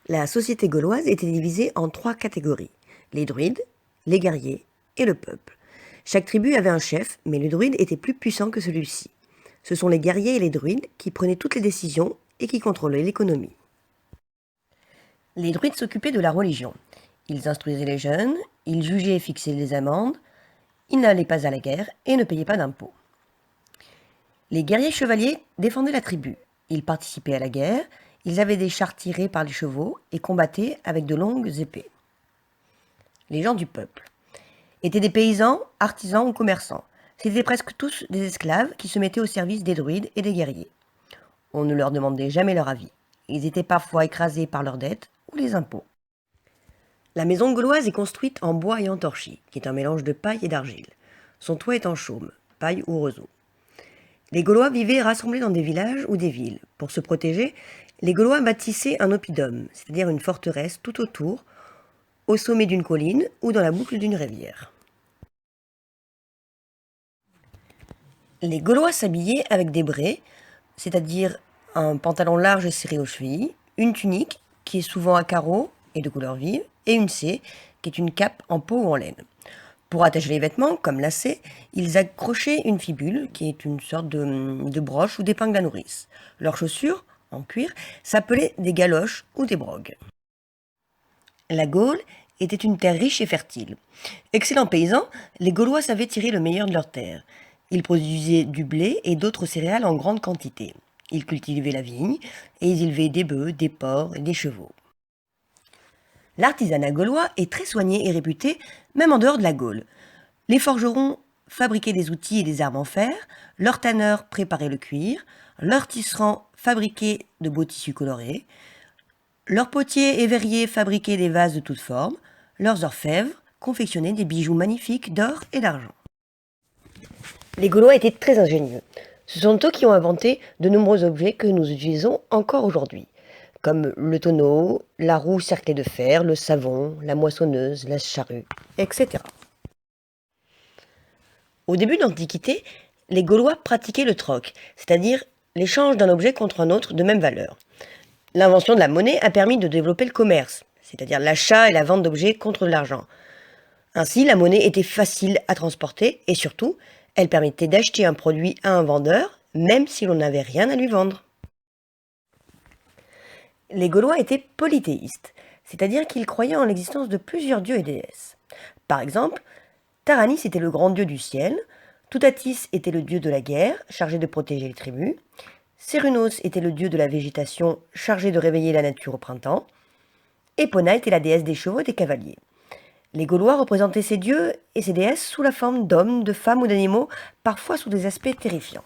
La société gauloise était divisée en 3 catégories: les druides, les guerriers et le peuple. Chaque tribu avait un chef, mais le druide était plus puissant que celui-ci. Ce sont les guerriers et les druides qui prenaient toutes les décisions et qui contrôlaient l'économie. Les druides s'occupaient de la religion. Ils instruisaient les jeunes, ils jugeaient et fixaient les amendes, ils n'allaient pas à la guerre et ne payaient pas d'impôts. Les guerriers chevaliers défendaient la tribu. Ils participaient à la guerre, ils avaient des chars tirés par les chevaux et combattaient avec de longues épées. Les gens du peuple étaient des paysans, artisans ou commerçants. C'étaient presque tous des esclaves qui se mettaient au service des druides et des guerriers. On ne leur demandait jamais leur avis. Ils étaient parfois écrasés par leurs dettes ou les impôts. La maison gauloise est construite en bois et en torchis, qui est un mélange de paille et d'argile. Son toit est en chaume, paille ou roseau. Les Gaulois vivaient rassemblés dans des villages ou des villes. Pour se protéger, les Gaulois bâtissaient un oppidum, c'est-à-dire une forteresse tout autour, au sommet d'une colline ou dans la boucle d'une rivière. Les Gaulois s'habillaient avec des braies, c'est-à-dire un pantalon large et serré aux chevilles, une tunique, qui est souvent à carreaux et de couleur vive, et une C, qui est une cape en peau ou en laine. Pour attacher les vêtements, comme lacets, ils accrochaient une fibule, qui est une sorte de broche ou d'épingle à nourrice. Leurs chaussures, en cuir, s'appelaient des galoches ou des brogues. La Gaule était une terre riche et fertile. Excellents paysans, les Gaulois savaient tirer le meilleur de leurs terres. Ils produisaient du blé et d'autres céréales en grande quantité. Ils cultivaient la vigne et ils élevaient des bœufs, des porcs et des chevaux. L'artisanat gaulois est très soigné et réputé, même en dehors de la Gaule. Les forgerons fabriquaient des outils et des armes en fer, leurs tanneurs préparaient le cuir, leurs tisserands fabriquaient de beaux tissus colorés, leurs potiers et verriers fabriquaient des vases de toutes formes, leurs orfèvres confectionnaient des bijoux magnifiques d'or et d'argent. Les Gaulois étaient très ingénieux. Ce sont eux qui ont inventé de nombreux objets que nous utilisons encore aujourd'hui, comme le tonneau, la roue cerclée de fer, le savon, la moissonneuse, la charrue, etc. Au début de l'Antiquité, les Gaulois pratiquaient le troc, c'est-à-dire l'échange d'un objet contre un autre de même valeur. L'invention de la monnaie a permis de développer le commerce, c'est-à-dire l'achat et la vente d'objets contre de l'argent. Ainsi, la monnaie était facile à transporter et surtout, elle permettait d'acheter un produit à un vendeur, même si l'on n'avait rien à lui vendre. Les Gaulois étaient polythéistes, c'est-à-dire qu'ils croyaient en l'existence de plusieurs dieux et déesses. Par exemple, Taranis était le grand dieu du ciel, Toutatis était le dieu de la guerre, chargé de protéger les tribus, Cérunos était le dieu de la végétation, chargé de réveiller la nature au printemps, et Pona était la déesse des chevaux et des cavaliers. Les Gaulois représentaient ces dieux et ces déesses sous la forme d'hommes, de femmes ou d'animaux, parfois sous des aspects terrifiants.